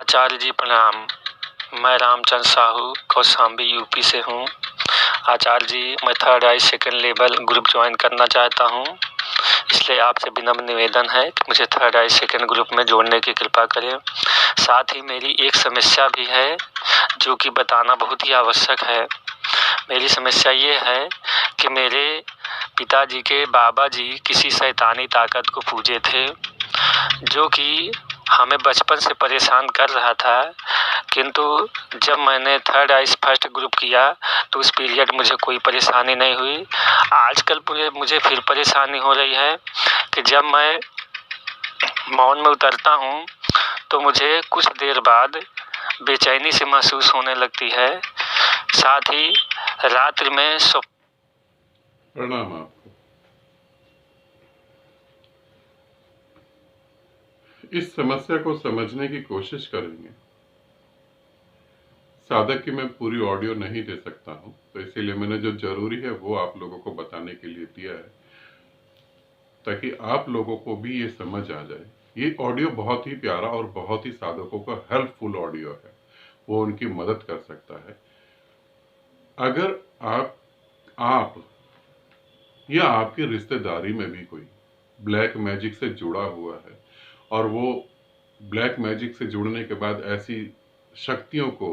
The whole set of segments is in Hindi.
आचार्य जी प्रणाम। मैं रामचंद्र साहू कौशाम्बी यूपी से हूँ। आचार्य जी, मैं थर्ड आई सेकेंड लेवल ग्रुप ज्वाइन करना चाहता हूँ, इसलिए आपसे विनम्र निवेदन है कि मुझे थर्ड आई सेकेंड ग्रुप में जोड़ने की कृपा करें। साथ ही मेरी एक समस्या भी है जो कि बताना बहुत ही आवश्यक है। मेरी समस्या ये है कि मेरे पिताजी के बाबा जी किसी शैतानी ताकत को पूजे थे, जो कि हमें बचपन से परेशान कर रहा था। किंतु जब मैंने थर्ड आई फर्स्ट ग्रुप किया तो उस पीरियड मुझे कोई परेशानी नहीं हुई। आजकल मुझे फिर परेशानी हो रही है कि जब मैं मौन में उतरता हूँ तो मुझे कुछ देर बाद बेचैनी से महसूस होने लगती है। साथ ही रात्रि में प्रणाम आपको। इस समस्या को समझने की कोशिश करेंगे। साधक की मैं पूरी ऑडियो नहीं दे सकता हूं, तो इसीलिए मैंने जो जरूरी है वो आप लोगों को बताने के लिए दिया है, ताकि आप लोगों को भी ये समझ आ जाए। ये ऑडियो बहुत ही प्यारा और बहुत ही साधकों का हेल्पफुल ऑडियो है, वो उनकी मदद कर सकता है। अगर आप या आपकी रिश्तेदारी में भी कोई ब्लैक मैजिक से जुड़ा हुआ है और वो ब्लैक मैजिक से जुड़ने के बाद ऐसी शक्तियों को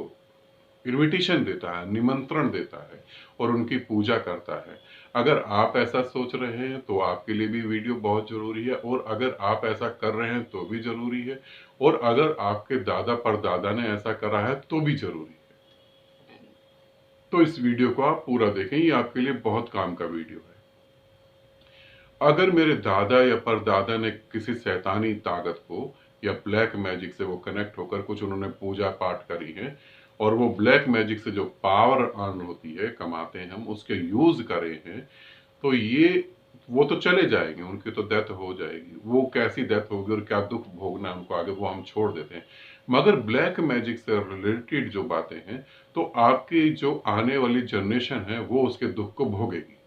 इनविटेशन देता है, निमंत्रण देता है और उनकी पूजा करता है, अगर आप ऐसा सोच रहे हैं तो आपके लिए भी वीडियो बहुत जरूरी है, और अगर आप ऐसा कर रहे हैं तो भी जरूरी है, और अगर आपके दादा परदादा ने ऐसा करा है तो भी जरूरी है। तो इस वीडियो को आप पूरा देखें, ये आपके लिए बहुत काम का वीडियो है। अगर मेरे दादा या परदादा ने किसी शैतानी ताकत को या ब्लैक मैजिक से वो कनेक्ट होकर कुछ उन्होंने पूजा पाठ करी है और वो ब्लैक मैजिक से जो पावर अर्न होती है, कमाते हैं हम, उसके यूज करे हैं, तो ये वो तो चले जाएंगे, उनकी तो डेथ हो जाएगी। वो कैसी डेथ होगी और क्या दुख भोगना है उनको आगे, वो हम छोड़ देते हैं। मगर ब्लैक मैजिक से रिलेटेड जो बातें हैं, तो आपकी जो आने वाली जनरेशन है वो उसके दुख को भोगेगी,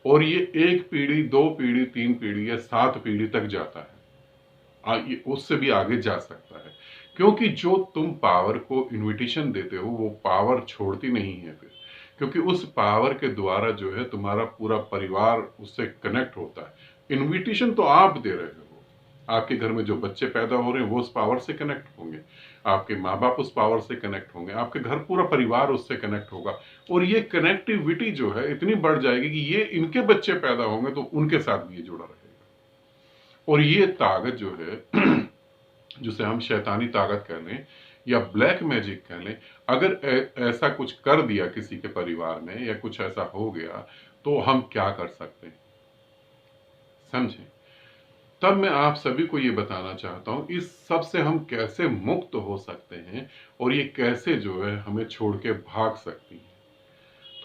और ये एक पीढ़ी, दो पीढ़ी, तीन पीढ़ी या सात पीढ़ी तक जाता है। ये उससे भी आगे जा सकता है, क्योंकि जो तुम पावर को इनविटेशन देते हो वो पावर छोड़ती नहीं है फिर, क्योंकि उस पावर के द्वारा जो है तुम्हारा पूरा परिवार उससे कनेक्ट होता है। इनविटेशन तो आप दे रहे हो, आपके घर में जो बच्चे पैदा हो रहे हैं वो उस पावर से कनेक्ट होंगे, आपके माँ बाप उस पावर से कनेक्ट होंगे, आपके घर पूरा परिवार उससे कनेक्ट होगा, और ये कनेक्टिविटी जो है इतनी बढ़ जाएगी कि ये इनके बच्चे पैदा होंगे तो उनके साथ भी ये जुड़ा रहेगा। और ये ताकत जो है जिसे हम शैतानी ताकत कह लें या ब्लैक मैजिक कह लें, अगर ऐसा कुछ कर दिया किसी के परिवार में या कुछ ऐसा हो गया तो हम क्या कर सकते हैं, समझें। तब मैं आप सभी को ये बताना चाहता हूं इस सब से हम कैसे मुक्त हो सकते हैं और ये कैसे जो है हमें छोड़ के भाग सकती है।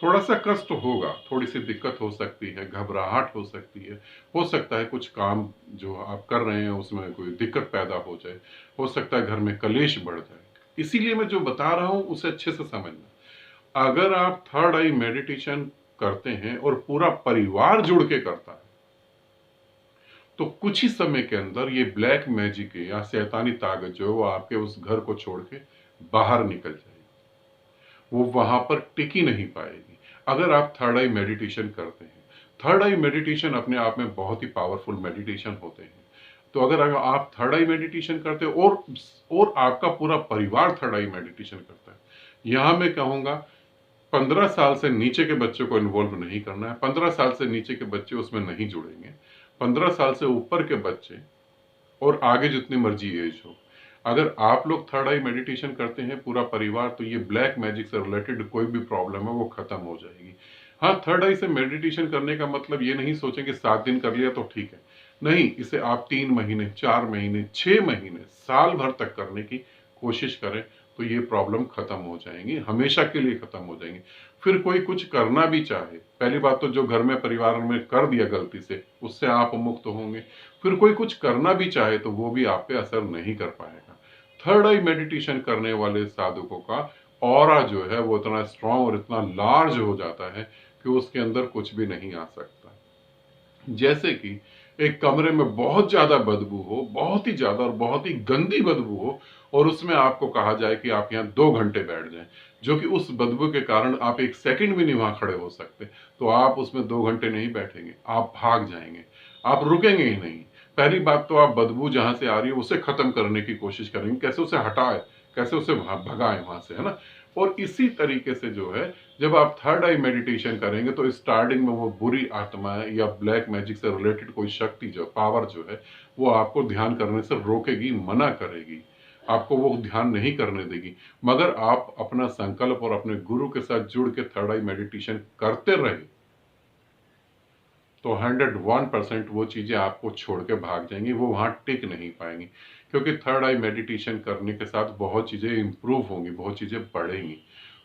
थोड़ा सा कष्ट होगा, थोड़ी सी दिक्कत हो सकती है, घबराहट हो सकती है, हो सकता है कुछ काम जो आप कर रहे हैं उसमें कोई दिक्कत पैदा हो जाए, हो सकता है घर में कलेश बढ़ जाए। इसीलिए मैं जो बता रहा हूं उसे अच्छे से समझना। अगर आप थर्ड आई मेडिटेशन करते हैं और पूरा परिवार जुड़ के करता है तो कुछ ही समय के अंदर ये ब्लैक मैजिक या शैतानी ताकत जो है वो आपके उस घर को छोड़ के बाहर निकल जाएगी, वो वहां पर टिकी नहीं पाएगी। अगर आप थर्ड आई मेडिटेशन करते हैं, थर्ड आई मेडिटेशन अपने आप में बहुत ही पावरफुल मेडिटेशन होते हैं, तो अगर आप थर्ड आई मेडिटेशन करते हो और आपका पूरा परिवार थर्ड आई मेडिटेशन करता है, यहां मैं कहूंगा 15 साल से नीचे के बच्चों को इन्वॉल्व नहीं करना है। 15 साल से नीचे के बच्चे उसमें नहीं जुड़ेंगे। 15 साल से ऊपर के बच्चे और आगे जितनी मर्जी एज हो, अगर आप लोग थर्ड आई मेडिटेशन करते हैं पूरा परिवार, तो ये ब्लैक मैजिक से रिलेटेड कोई भी प्रॉब्लम है वो खत्म हो जाएगी। हाँ, थर्ड आई से मेडिटेशन करने का मतलब ये नहीं सोचें कि 7 दिन कर लिया तो ठीक है। नहीं, इसे आप 3 महीने, 4 महीने, 6 महीने, साल भर तक करने की कोशिश करें, तो ये प्रॉब्लम खत्म हो जाएंगी, हमेशा के लिए खत्म हो जाएंगी। फिर कोई कुछ करना भी चाहे, पहली बात तो जो घर में परिवार में कर दिया गलती से, उससे आप मुक्त होंगे। फिर कोई कुछ करना भी चाहे तो वो भी आप पे असर नहीं कर पाएगा। थर्ड आई मेडिटेशन करने वाले साधकों का ऑरा जो है वो इतना स्ट्रांग और इतना लार्ज हो जाता है कि उसके अंदर कुछ भी नहीं आ सकता। जैसे कि एक कमरे में बहुत ज्यादा बदबू हो, बहुत ही ज्यादा और बहुत ही गंदी बदबू हो, और उसमें आपको कहा जाए कि आप यहाँ 2 घंटे बैठ जाएं, जो कि उस बदबू के कारण आप एक सेकंड भी नहीं वहां खड़े हो सकते, तो आप उसमें 2 घंटे नहीं बैठेंगे, आप भाग जाएंगे, आप रुकेंगे ही नहीं। पहली बात तो आप बदबू जहां से आ रही है उसे खत्म करने की कोशिश करेंगे, कैसे उसे हटाए, कैसे उसे भगाएं वहां से, है ना। और इसी तरीके से जो है, जब आप थर्ड आई मेडिटेशन करेंगे तो स्टार्टिंग में वो बुरी आत्माएं या ब्लैक मैजिक से रिलेटेड कोई शक्ति जो पावर जो है, वो आपको ध्यान करने से रोकेगी, मना करेगी, आपको वो ध्यान नहीं करने देगी। मगर आप अपना संकल्प और अपने गुरु के साथ जुड़ के थर्ड आई मेडिटेशन करते रहे तो 101% वो चीजें आपको छोड़ के भाग जाएंगी, वो वहां टिक नहीं पाएंगी। क्योंकि थर्ड आई मेडिटेशन करने के साथ बहुत चीजें इंप्रूव होंगी, बहुत चीजें बढ़ेंगी।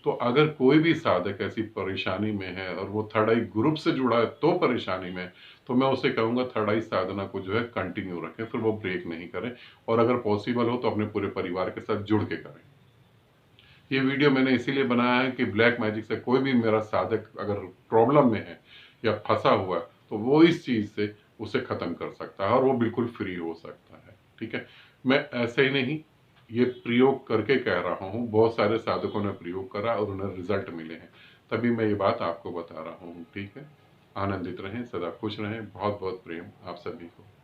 तो अगर कोई भी साधक ऐसी परेशानी में है और वो थर्ड आई ग्रुप से जुड़ा है तो परेशानी में, तो मैं उसे कहूंगा थर्ड आई साधना को जो है कंटिन्यू रखें, फिर वो ब्रेक नहीं करें, और अगर पॉसिबल हो तो अपने पूरे परिवार के साथ जुड़ के करें। ये वीडियो मैंने इसीलिए बनाया है कि ब्लैक मैजिक से कोई भी मेरा साधक अगर प्रॉब्लम में है या फंसा हुआ है, तो वो इस चीज से उसे खत्म कर सकता है और वो बिल्कुल फ्री हो सकता है। ठीक है, मैं ऐसे ही नहीं, ये प्रयोग करके कह रहा हूँ, बहुत सारे साधकों ने प्रयोग करा और उन्हें रिजल्ट मिले हैं, तभी मैं ये बात आपको बता रहा हूँ। ठीक है, आनंदित रहें, सदा खुश रहें, बहुत बहुत प्रेम आप सभी को।